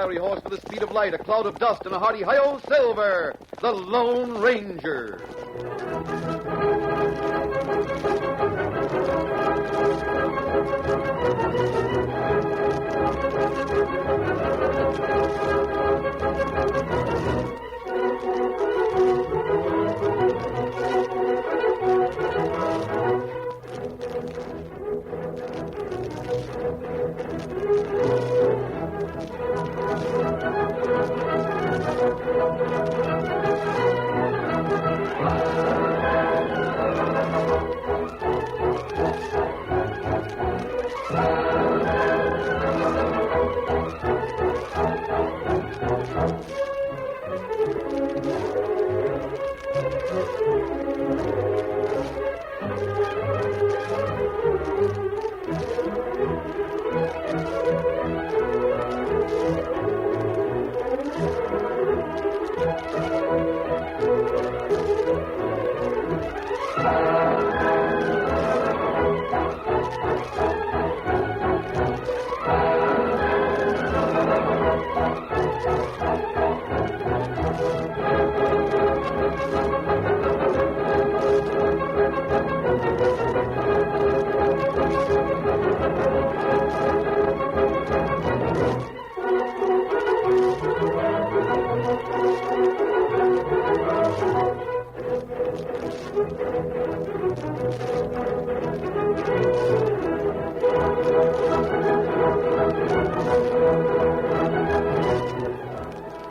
fiery horse with the speed of light, a cloud of dust, and a hearty hi-yo silver, the Lone Ranger.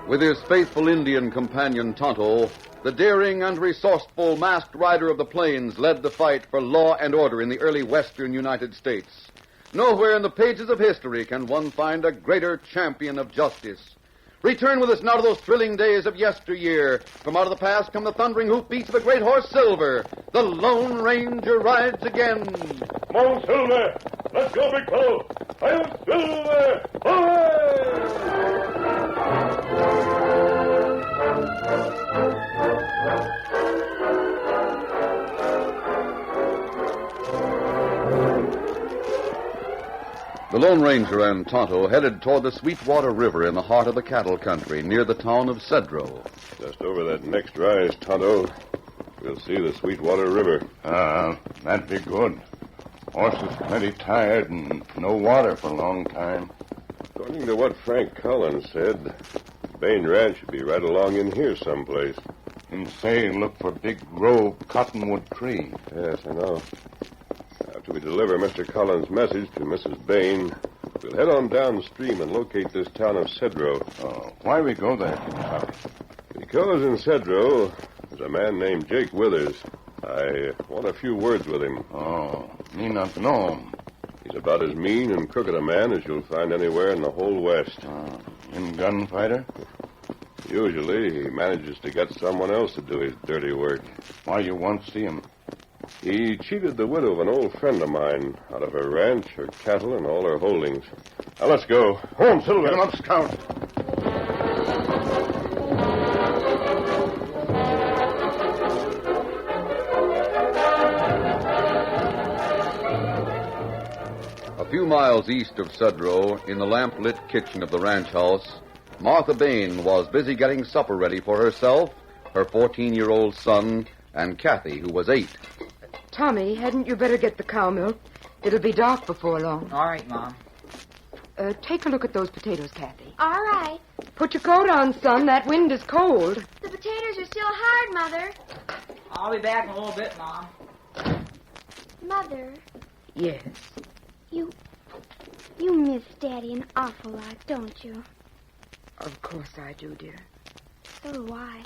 With his faithful Indian companion Tonto, the daring and resourceful masked rider of the plains led the fight for law and order in the early western United States. Nowhere in the pages of history can one find a greater champion of justice. Return with us now to those thrilling days of yesteryear. From out of the past come the thundering hoofbeats of a great horse, Silver. The Lone Ranger rides again. Come on, Silver. Let's go, big fellow. I'm Silver. Away! The Lone Ranger and Tonto headed toward the Sweetwater River in the heart of the cattle country near the town of Cedro. Just over that next rise, Tonto, we'll see the Sweetwater River. That'd be good. Horse is plenty tired and no water for a long time. According to what Frank Collins said, Bain Ranch should be right along in here someplace. And say, look for big grove cottonwood tree. Yes, I know. After we deliver Mr. Collins' message to Mrs. Bain, we'll head on downstream and locate this town of Cedro. Oh, why we go there, Kentucky? Because in Cedro, there's a man named Jake Withers. I want a few words with him. Oh, me not know him. He's about as mean and crooked a man as you'll find anywhere in the whole West. In gunfighter? Usually, he manages to get someone else to do his dirty work. Why you want to see him? He cheated the widow of an old friend of mine out of her ranch, her cattle, and all her holdings. Now, let's go. Home, Silver. Get him up, Scout. A few miles east of Cedro, in the lamp-lit kitchen of the ranch house, Martha Bain was busy getting supper ready for herself, her 14-year-old son, and Kathy, who was 8. Tommy, hadn't you better get the cow milk? It'll be dark before long. All right, Mom. Take a look at those potatoes, Kathy. All right. Put your coat on, son. That wind is cold. The potatoes are still hard, Mother. I'll be back in a little bit, Mom. Mother, Yes. you miss Daddy an awful lot, don't you? Of course I do, dear. So do I.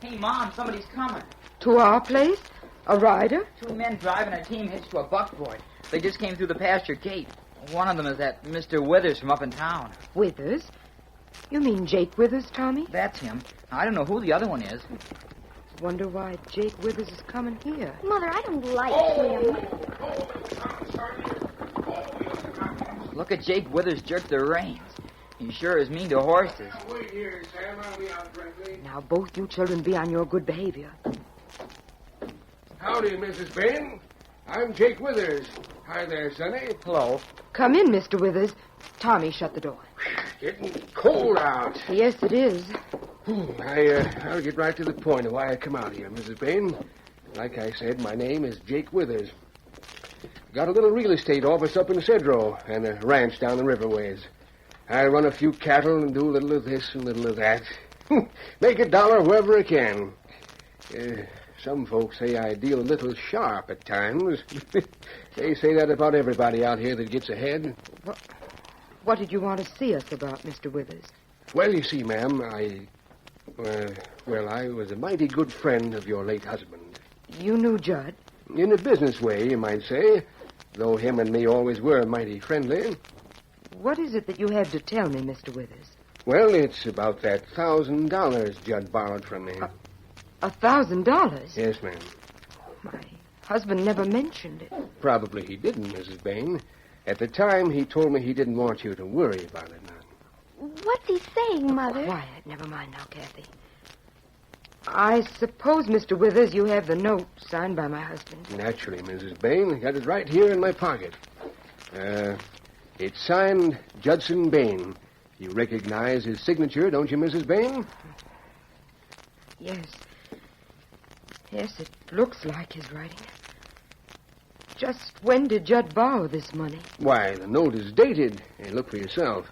Hey, Mom, somebody's coming. To our place? A rider? 2 men driving a team hitched to a buckboard. They just came through the pasture gate. One of them is that Mr. Withers from up in town. Withers? You mean Jake Withers, Tommy? That's him. I don't know who the other one is. Wonder why Jake Withers is coming here. Mother, I don't like him. Look at Jake Withers jerk the reins. He sure is mean to horses. Wait here, Sam. I'll be out directly. Now, both you children be on your good behavior. Howdy, Mrs. Bain. I'm Jake Withers. Hi there, Sonny. Hello. Come in, Mr. Withers. Tommy, shut the door. Getting cold out. Yes, it is. I'll get right to the point of why I come out here, Mrs. Bain. Like I said, my name is Jake Withers. Got a little real estate office up in Cedro and a ranch down the riverways. I run a few cattle and do a little of this and a little of that. Make $1 wherever I can. Some folks say I deal a little sharp at times. They say that about everybody out here that gets ahead. What did you want to see us about, Mr. Withers? Well, you see, ma'am, I was a mighty good friend of your late husband. You knew Judd? In a business way, you might say, though him and me always were mighty friendly. What is it that you have to tell me, Mr. Withers? Well, it's about that $1,000 Judd borrowed from me. $1,000? Yes, ma'am. My husband never mentioned it. Probably he didn't, Mrs. Bain. At the time, he told me he didn't want you to worry about it now. What's he saying, Mother? Quiet. Never mind now, Kathy. I suppose, Mr. Withers, you have the note signed by my husband. Naturally, Mrs. Bain. I got it right here in my pocket. It's signed Judson Bain. You recognize his signature, don't you, Mrs. Bain? Yes. Yes, it looks like his writing. Just when did Judd borrow this money? Why, the note is dated. Hey, look for yourself.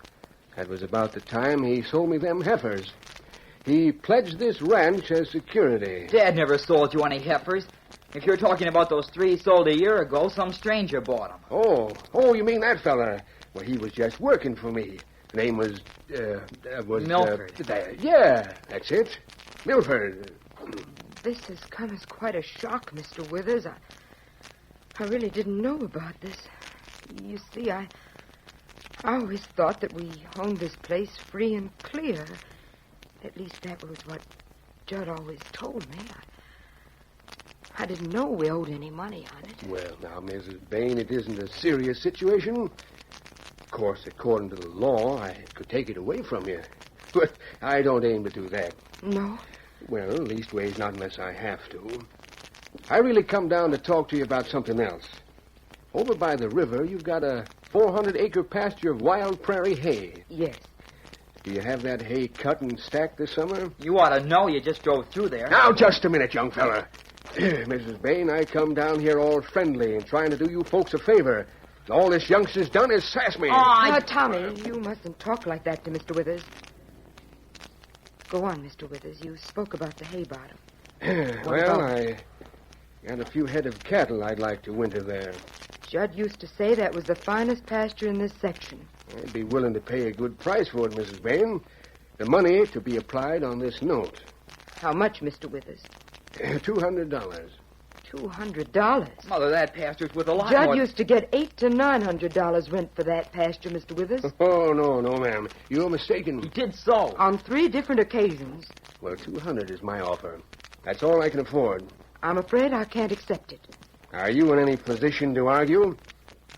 That was about the time he sold me them heifers. He pledged this ranch as security. Dad never sold you any heifers. If you're talking about those 3 sold a year ago, some stranger bought them. Oh, you mean that fella? Well, he was just working for me. Name was Milford. Yeah, that's it. Milford. This has come as quite a shock, Mr. Withers. I really didn't know about this. You see, I always thought that we owned this place free and clear. At least that was what Judd always told me. I didn't know we owed any money on it. Well, now, Mrs. Bain, it isn't a serious situation. Of course, according to the law, I could take it away from you. But I don't aim to do that. No? Well, leastways not unless I have to. I really come down to talk to you about something else. Over by the river, you've got a 400-acre pasture of wild prairie hay. Yes. Do you have that hay cut and stacked this summer? You ought to know. You just drove through there. Now, just a minute, young fella. Mrs. Bain, I come down here all friendly and trying to do you folks a favor. All this youngster's done is sass me. Now, Tommy, you mustn't talk like that to Mr. Withers. Go on, Mr. Withers. You spoke about the hay bottom. Well, I got a few head of cattle I'd like to winter there. Judd used to say that was the finest pasture in this section. I'd be willing to pay a good price for it, Mrs. Bain. The money to be applied on this note. How much, Mr. Withers? $200. $200? Mother, that pasture's worth a lot Judd more. used to get $800 to $900 rent for that pasture, Mr. Withers. Oh, no, ma'am. You're mistaken. He did so. On 3 different occasions. Well, $200 is my offer. That's all I can afford. I'm afraid I can't accept it. Are you in any position to argue?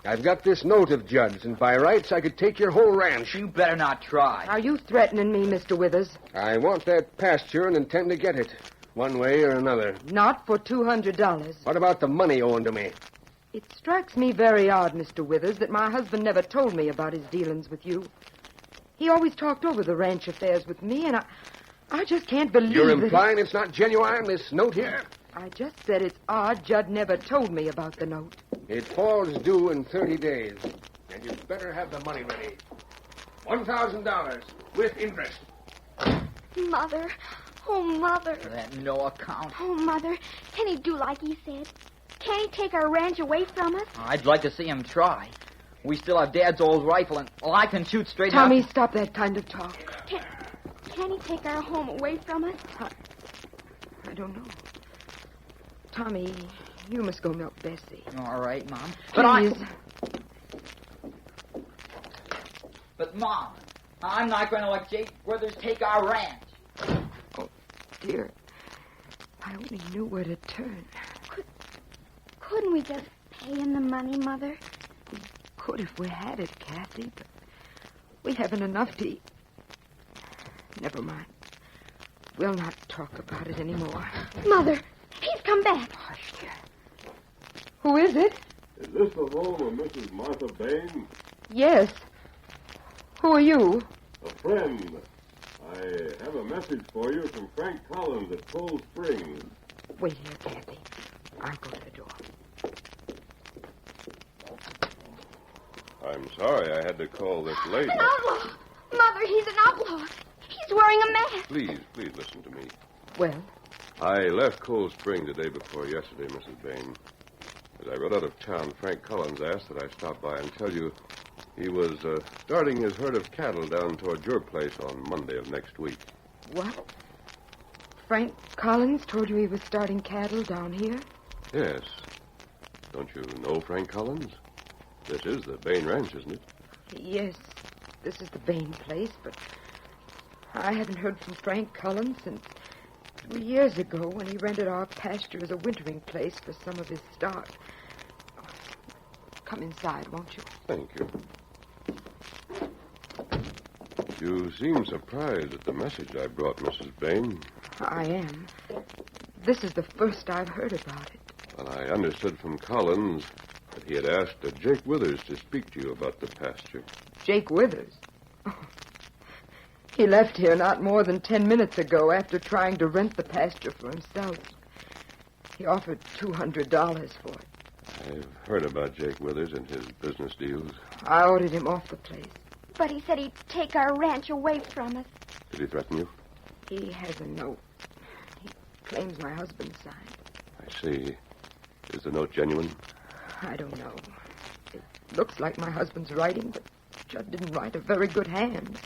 I've got this note of Judd's, and by rights I could take your whole ranch. You better not try. Are you threatening me, Mr. Withers? I want that pasture and intend to get it, one way or another. Not for $200. What about the money owing to me? It strikes me very odd, Mr. Withers, that my husband never told me about his dealings with you. He always talked over the ranch affairs with me, and I just can't believe You're that implying it's not genuine, this note here? I just said it's odd Judd never told me about the note. It falls due in 30 days, and you'd better have the money ready. $1,000 with interest. Mother. Oh, Mother. That no account. Oh, Mother. Can he do like he said? Can he take our ranch away from us? I'd like to see him try. We still have Dad's old rifle, and I can shoot straight Tommy, out. stop that kind of talk. Can he take our home away from us? I don't know. Tommy, you must go milk Bessie. All right, Mom. Please. But Mom, I'm not going to let Jake Withers take our ranch. Oh, dear. I only knew where to turn. Couldn't we just pay him the money, Mother? We could if we had it, Kathy, but we haven't enough to eat. Never mind. We'll not talk about it anymore. Mother, he's come back. Hush, dear. Who is it? Is this the home of Mrs. Martha Bain? Yes. Who are you? A friend. I have a message for you from Frank Collins at Cold Springs. Wait here, Kathy. I'll go to the door. I'm sorry I had to call this late. An outlaw! Mother, he's an outlaw. He's wearing a mask. Please listen to me. Well, I left Cold Spring the day before yesterday, Mrs. Bain. As I rode out of town, Frank Collins asked that I stop by and tell you he was starting his herd of cattle down toward your place on Monday of next week. what? Frank Collins told you he was starting cattle down here? Yes. Don't you know Frank Collins? This is the Bain Ranch, isn't it? Yes, this is the Bain place, but I haven't heard from Frank Collins since 3 years ago when he rented our pasture as a wintering place for some of his stock. Come inside, won't you? Thank you. You seem surprised at the message I brought, Mrs. Bain. I am. This is the first I've heard about it. Well, I understood from Collins that he had asked Jake Withers to speak to you about the pasture. Jake Withers? Oh. He left here not more than 10 minutes ago after trying to rent the pasture for himself. He offered $200 for it. I've heard about Jake Withers and his business deals. I ordered him off the place. But he said he'd take our ranch away from us. Did he threaten you? He has a note. He claims my husband signed. I see. Is the note genuine? I don't know. It looks like my husband's writing, but Judd didn't write a very good hand.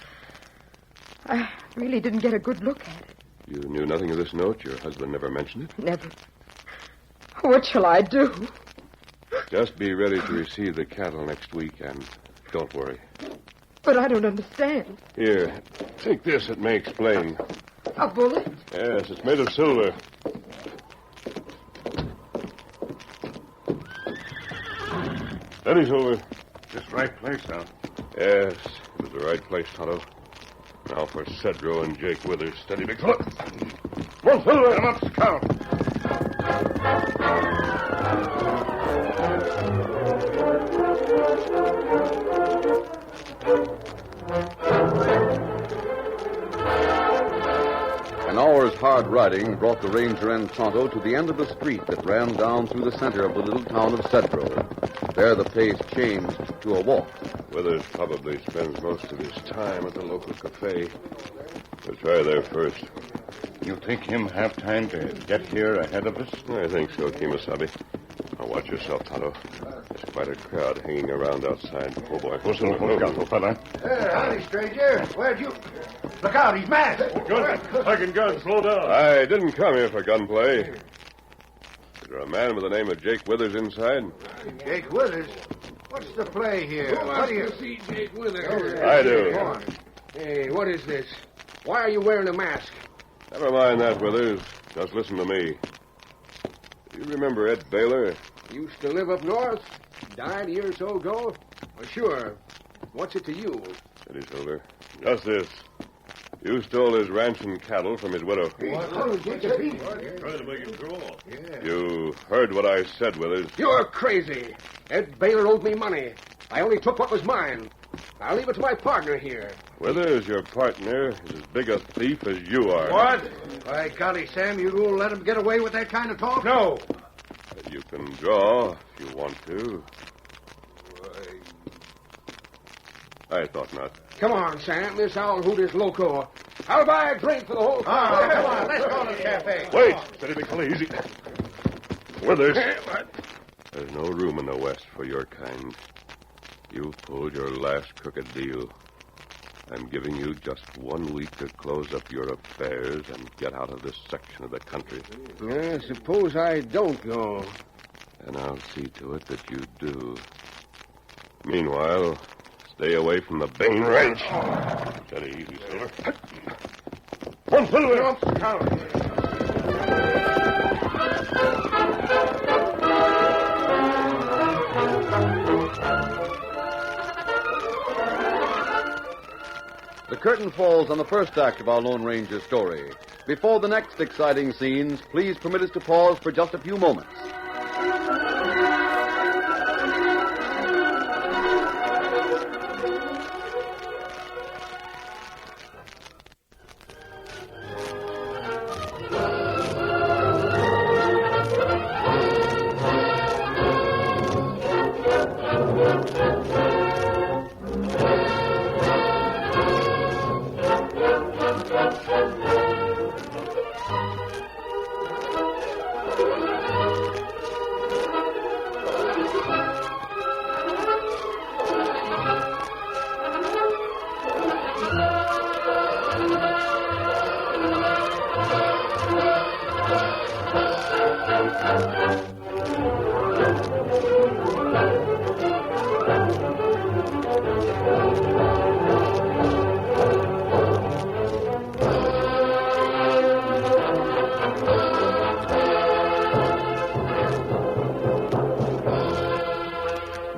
I really didn't get a good look at it. You knew nothing of this note? Your husband never mentioned it? Never. What shall I do? Just be ready to receive the cattle next week, and don't worry. But I don't understand. Here, take this. It may explain. A bullet? Yes, it's made of silver. Steady, Silver. Just right place, huh? Yes, it was the right place, Tonto. Now for Cedro and Jake Withers. Steady, big fella. Come on, Silver. Come up, Scout. An hour's hard riding brought the ranger and Tonto to the end of the street that ran down through the center of the little town of Cedro. There the pace changed to a walk. Withers probably spends most of his time at the local cafe. We'll try there first. You think him have time to get here ahead of us? I think so, Kemosabe. Now watch yourself, Tonto. There's quite a crowd hanging around outside. Oh, boy. Whistle, Scout, fella. Howdy, stranger. Where'd you... Look out, he's masked. Gun, slow down. I didn't come here for gunplay. Is there a man with the name of Jake Withers inside? Jake Withers? What's the play here? What do you... see Jake Withers? I do. Go on. Hey, what is this? Why are you wearing a mask? Never mind that, Withers. Just listen to me. Do you remember Ed Baylor? Used to live up north. Died a year or so ago. Well, sure. What's it to you? Steady, Silver. Just this. You stole his ranch and cattle from his widow. Oh, Jake, a beat. Trying to make him draw. You heard what I said, Withers. You're crazy. Ed Baylor owed me money. I only took what was mine. I'll leave it to my partner here. Withers, your partner, is as big a thief as you are. What? By golly, Sam, you won't let him get away with that kind of talk? No. You can draw if you want to. I thought not. Come on, Sam. This owl hoot is loco. I'll buy a drink for the whole crowd. Come on, let's go to the cafe. Wait! Steady, big fella, easy. Withers, there's no room in the West for your kind. You've pulled your last crooked deal. I'm giving you just 1 week to close up your affairs and get out of this section of the country. Suppose I don't go. And I'll see to it that you do. Meanwhile, stay away from the Bain Ranch. Steady, easy, Silver. One, Silver! The curtain falls on the first act of our Lone Ranger story. Before the next exciting scenes, please permit us to pause for just a few moments.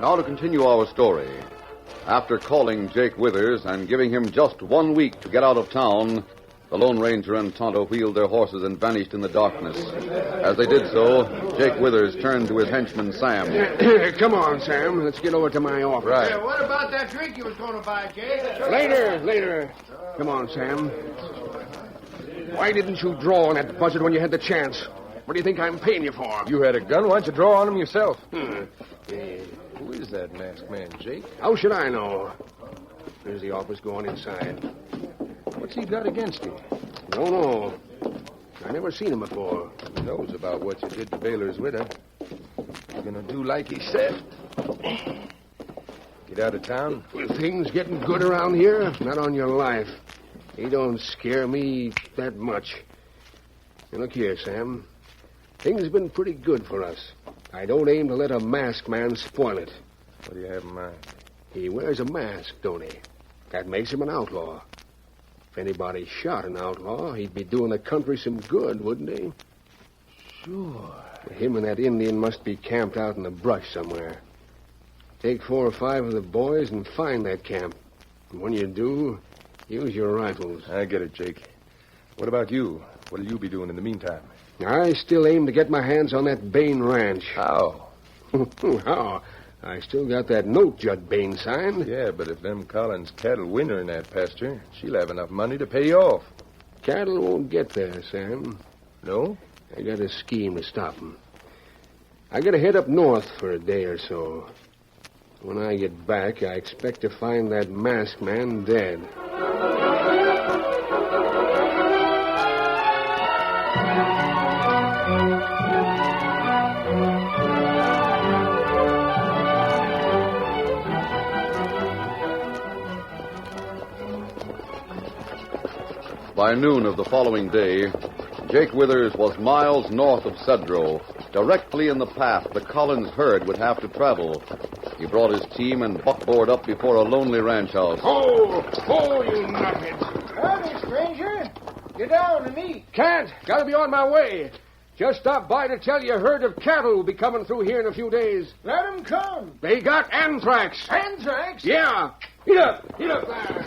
Now to continue our story. After calling Jake Withers and giving him just 1 week to get out of town, the Lone Ranger and Tonto wheeled their horses and vanished in the darkness. As they did so, Jake Withers turned to his henchman, Sam. Come on, Sam. Let's get over to my office. Right. Hey, what about that drink you was going to buy, Jake? Later. Come on, Sam. Why didn't you draw on that buzzard when you had the chance? What do you think I'm paying you for? You had a gun. Why don't you draw on him yourself? Who is that masked man, Jake? How should I know? There's the office going inside. What's he got against you? Don't know. I never seen him before. He knows about what you did to Baylor's widow. You're gonna do like he said. Get out of town? Well, things getting good around here? Not on your life. He don't scare me that much. Now, look here, Sam. Things have been pretty good for us. I don't aim to let a masked man spoil it. What do you have in mind? He wears a mask, don't he? That makes him an outlaw. If anybody shot an outlaw, he'd be doing the country some good, wouldn't he? Sure. Him and that Indian must be camped out in the brush somewhere. Take 4 or 5 of the boys and find that camp. And when you do, use your rifles. I get it, Jake. What about you? What'll you be doing in the meantime? I still aim to get my hands on that Bain ranch. How? How? I still got that note Judd Bain signed. Yeah, but if them Collins cattle win her in that pasture, she'll have enough money to pay you off. Cattle won't get there, Sam. No? I got a scheme to stop them. I got to head up north for a day or so. When I get back, I expect to find that masked man dead. By noon of the following day, Jake Withers was miles north of Cedro, directly in the path the Collins herd would have to travel. He brought his team and buckboard up before a lonely ranch house. Oh, you nuthead. Howdy, stranger. Get down and eat. Can't. Got to be on my way. Just stopped by to tell you a herd of cattle will be coming through here in a few days. Let 'em come. They got anthrax. Anthrax? Yeah. Eat up there.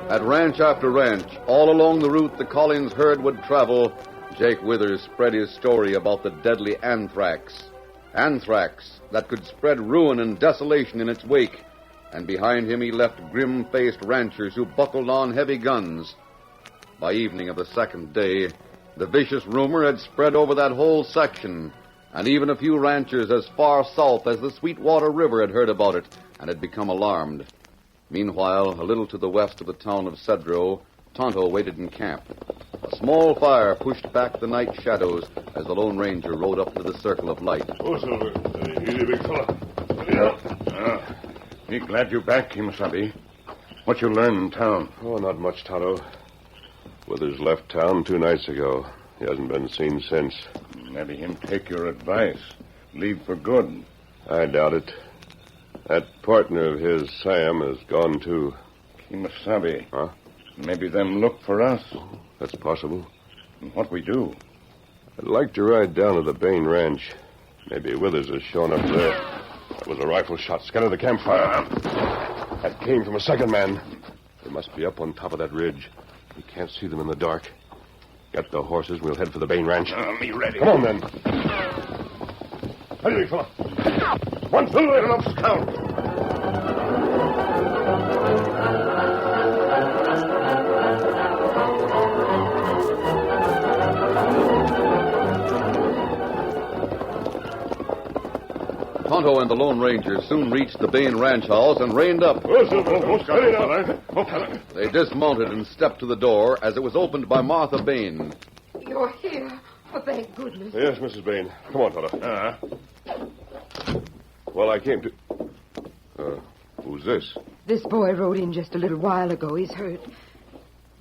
At ranch after ranch, all along the route the Collins herd would travel, Jake Withers spread his story about the deadly anthrax. Anthrax that could spread ruin and desolation in its wake. And behind him he left grim-faced ranchers who buckled on heavy guns. By evening of the second day, the vicious rumor had spread over that whole section, and even a few ranchers as far south as the Sweetwater River had heard about it and had become alarmed. Meanwhile, a little to the west of the town of Cedro, Tonto waited in camp. A small fire pushed back the night shadows as the Lone Ranger rode up to the circle of light. Oh, Silver. Easy, big fella. Yeah. Me glad you're back, Kimasabi. What you learn in town? Oh, not much, Tonto. Withers left town 2 nights ago. He hasn't been seen since. Maybe him take your advice. Leave for good. I doubt it. That partner of his, Sam, is gone, too. Kimasabi. Huh? Maybe them look for us. That's possible. And what we do? I'd like to ride down to the Bain Ranch. Maybe Withers has shown up there. That was a rifle shot. Scatter the campfire. That came from a second man. They must be up on top of that ridge. We can't see them in the dark. Get the horses. We'll head for the Bain Ranch. Me ready. Come on, then. Hurry, big fella. One silver enough scout. Tonto and the Lone Ranger soon reached the Bain ranch house and reined up. They dismounted and stepped to the door as it was opened by Martha Bain. You're here. Oh, thank goodness. Yes, Mrs. Bain. Come on, fella. Well, I came to... Who's this? This boy rode in just a little while ago. He's hurt.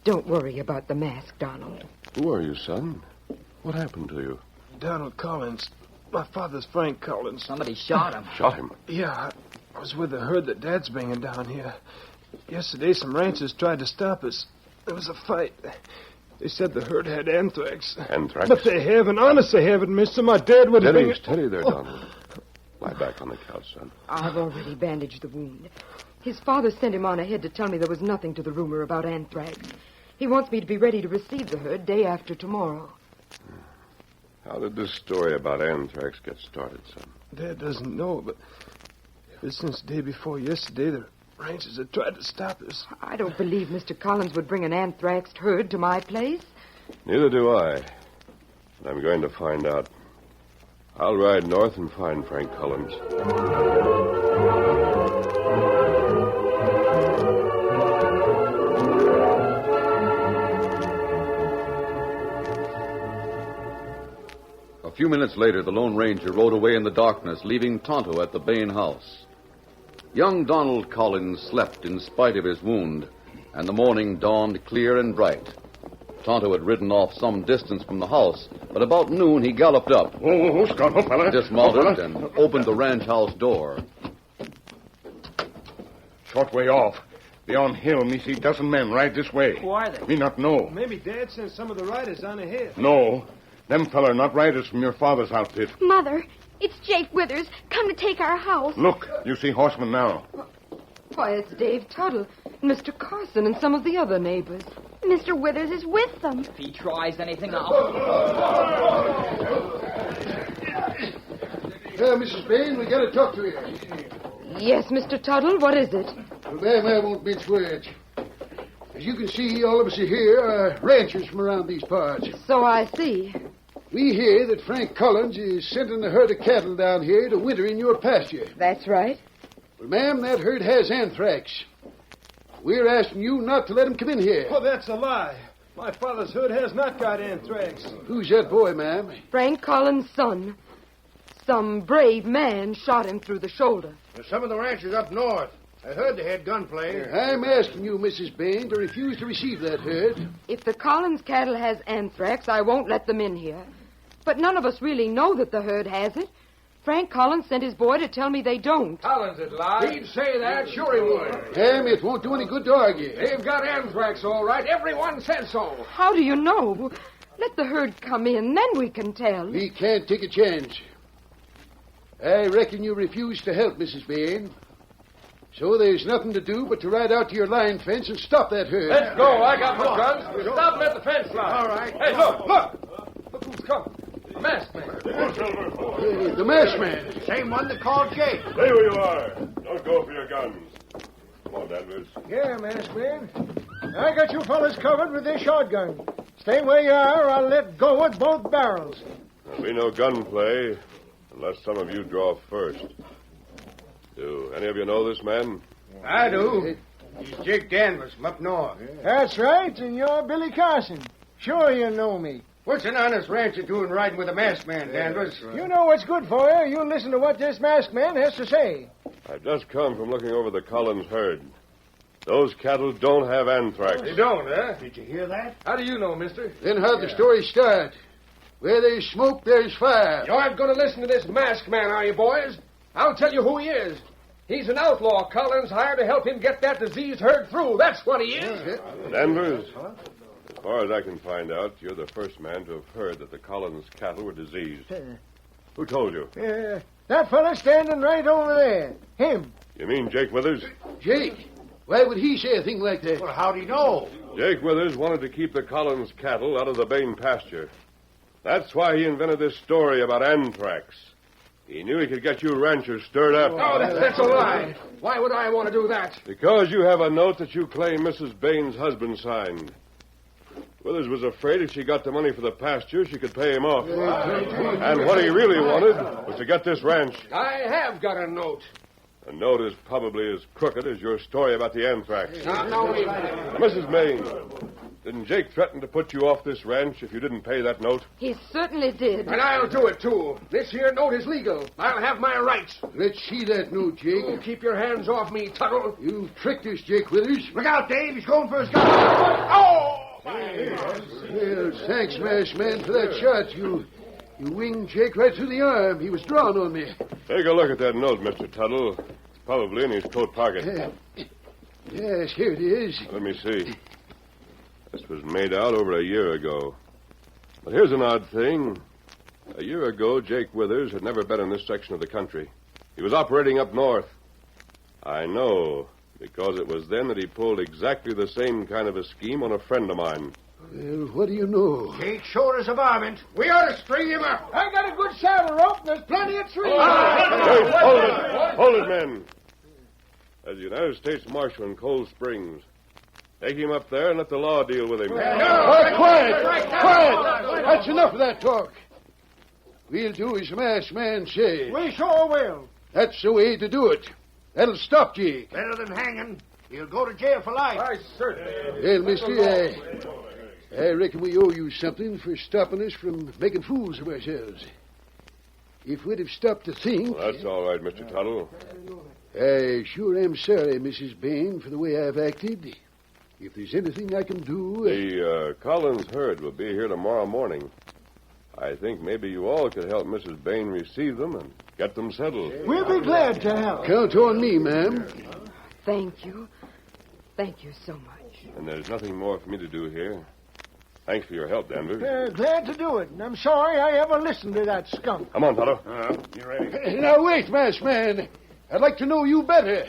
Don't worry about the mask, Donald. Who are you, son? What happened to you? Donald Collins. My father's Frank Collins. Somebody shot him. Shot him? Yeah, I was with the herd that Dad's bringing down here. Yesterday, some ranchers tried to stop us. There was a fight. They said the herd had anthrax. Anthrax? But they haven't. Honest, they haven't, mister. My dad would have been... Steady there, Donald. Lie back on the couch, son. I've already bandaged the wound. His father sent him on ahead to tell me there was nothing to the rumor about anthrax. He wants me to be ready to receive the herd day after tomorrow. How did this story about anthrax get started, son? Dad doesn't know, but ever since the day before yesterday, the ranchers had tried to stop us. I don't believe Mr. Collins would bring an anthraxed herd to my place. Neither do I. But I'm going to find out. I'll ride north and find Frank Collins. A few minutes later, the Lone Ranger rode away in the darkness, leaving Tonto at the Bain house. Young Donald Collins slept in spite of his wound, and the morning dawned clear and bright. Tonto had ridden off some distance from the house, but about noon he galloped up, Oh, Scott, oh, fella. dismounted, and opened the ranch house door. Short way off. Beyond hill, me see dozen men ride this way. Who are they? Me not know. Maybe Dad sent some of the riders on ahead. No. Them feller not riders from your father's outfit. Mother, it's Jake Withers, come to take our house. Look, you see horsemen now. Why, it's Dave Tuttle, Mr. Carson, and some of the other neighbors. Mr. Withers is with them. If he tries anything, I'll... Mrs. Bain, we got to talk to you. Yes, Mr. Tuttle, what is it? Well, ma'am, I won't mince words. As you can see, all of us are here, ranchers from around these parts. So I see. We hear that Frank Collins is sending a herd of cattle down here to winter in your pasture. That's right. Well, ma'am, that herd has anthrax. We're asking you not to let him come in here. Oh, that's a lie. My father's herd has not got anthrax. Who's that boy, ma'am? Frank Collins' son. Some brave man shot him through the shoulder. There's some of the ranchers up north. I heard they had gunplay. I'm asking you, Mrs. Bain, to refuse to receive that herd. If the Collins cattle has anthrax, I won't let them in here. But none of us really know that the herd has it. Frank Collins sent his boy to tell me they don't. Collins would lie. He'd say that, sure he would. Ma'am, it won't do any good to argue. They've got anthrax, all right. Everyone said so. How do you know? Let the herd come in, then we can tell. We can't take a chance. I reckon you refuse to help, Mrs. Bain. So there's nothing to do but to ride out to your line fence and stop that herd. Let's go. I got my guns. Stop and let the fence fly. All right. Hey, look. Look who's coming. A masked man. The masked man. Same one that called Jake. Stay where you are. Don't go for your guns. Come on, Danvers. Yeah, masked man. I got you fellas covered with this shotgun. Stay where you are, or I'll let go with both barrels. There'll be no gunplay unless some of you draw first. Do any of you know this man? I do. He's Jake Danvers from up north. That's right, and you're Billy Carson. Sure you know me. What's an honest rancher doing riding with a masked man, Danvers? You know what's good for you. You listen to what this masked man has to say. I've just come from looking over the Collins herd. Those cattle don't have anthrax. They don't, huh? Did you hear that? How do you know, mister? Then how'd the story start? Where there's smoke, there's fire. You aren't going to listen to this masked man, are you, boys? I'll tell you who he is. He's an outlaw Collins hired to help him get that diseased herd through. That's what he is. Danvers, as far as I can find out, you're the first man to have heard that the Collins cattle were diseased. Who told you? That fella standing right over there. Him. You mean Jake Withers? Jake? Why would he say a thing like that? Well, how'd he know? Jake Withers wanted to keep the Collins cattle out of the Bain pasture. That's why he invented this story about anthrax. He knew he could get you ranchers stirred up. Oh, that's a lie. Why would I want to do that? Because you have a note that you claim Mrs. Bain's husband signed. Withers was afraid if she got the money for the pasture, she could pay him off. And what he really wanted was to get this ranch. I have got a note. A note is probably as crooked as your story about the anthrax. No, Mrs. Bain, Didn't Jake threaten to put you off this ranch if you didn't pay that note? He certainly did. And I'll do it, too. This here note is legal. I'll have my rights. Let's see that note, Jake. You keep your hands off me, Tuttle. You tricked us, Jake Withers. Look out, Dave. He's going for his gun. Oh! Well, thanks, masked man, for that shot. You winged Jake right through the arm. He was drawn on me. Take a look at that note, Mr. Tuttle. It's probably in his coat pocket. Yes, here it is. Let me see. This was made out over a year ago. But here's an odd thing. A year ago, Jake Withers had never been in this section of the country. He was operating up north. I know, because it was then that he pulled exactly the same kind of a scheme on a friend of mine. Well, what do you know? Jake sure is a varmint. We ought to string him up. I got a good saddle rope, and there's plenty of trees. Hey, hold it! Hold it, men! As the United States Marshal in Cold Springs. Take him up there and let the law deal with him. Quiet! That's enough of that talk. We'll do as the masked man says. We sure will. That's the way to do it. That'll stop Jake. Better than hanging. He'll go to jail for life. I certainly. Well, mister, I reckon we owe you something for stopping us from making fools of ourselves. If we'd have stopped to think... Well, that's all right, Mr. Tuttle. I sure am sorry, Mrs. Bain, for the way I've acted. If there's anything I can do... The Collins herd will be here tomorrow morning. I think maybe you all could help Mrs. Bain receive them and get them settled. We'll be glad to help. Count on me, ma'am. Thank you. Thank you so much. And there's nothing more for me to do here. Thanks for your help, Denver. Glad to do it, and I'm sorry I ever listened to that skunk. Come on, Toto. You ready? Now, wait, masked man. I'd like to know you better.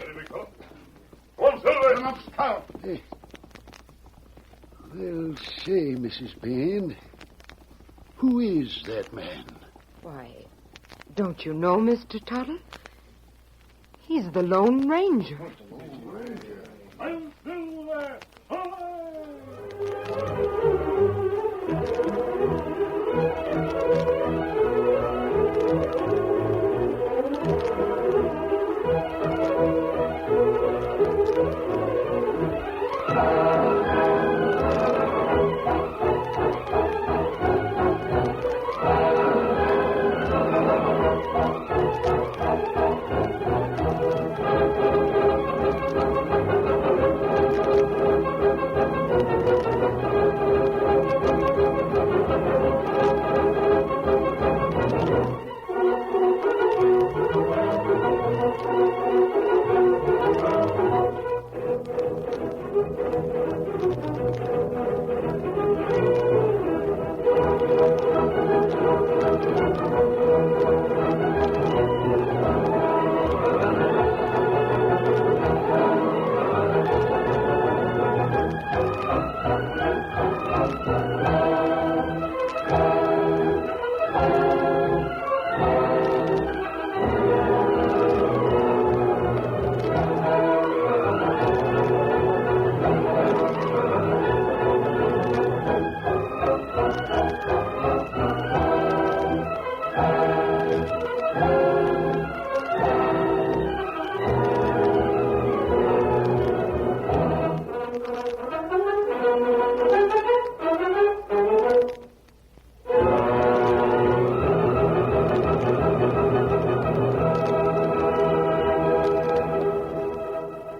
One silver. Well, say, Mrs. Bain, who is that man? Why, don't you know Mr. Tuttle? He's the Lone Ranger. I'm still there.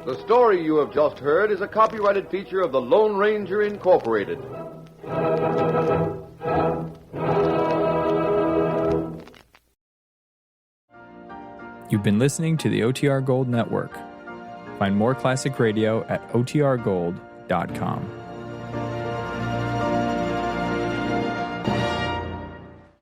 The story you have just heard is a copyrighted feature of the Lone Ranger Incorporated. You've been listening to the OTR Gold Network. Find more classic radio at otrgold.com.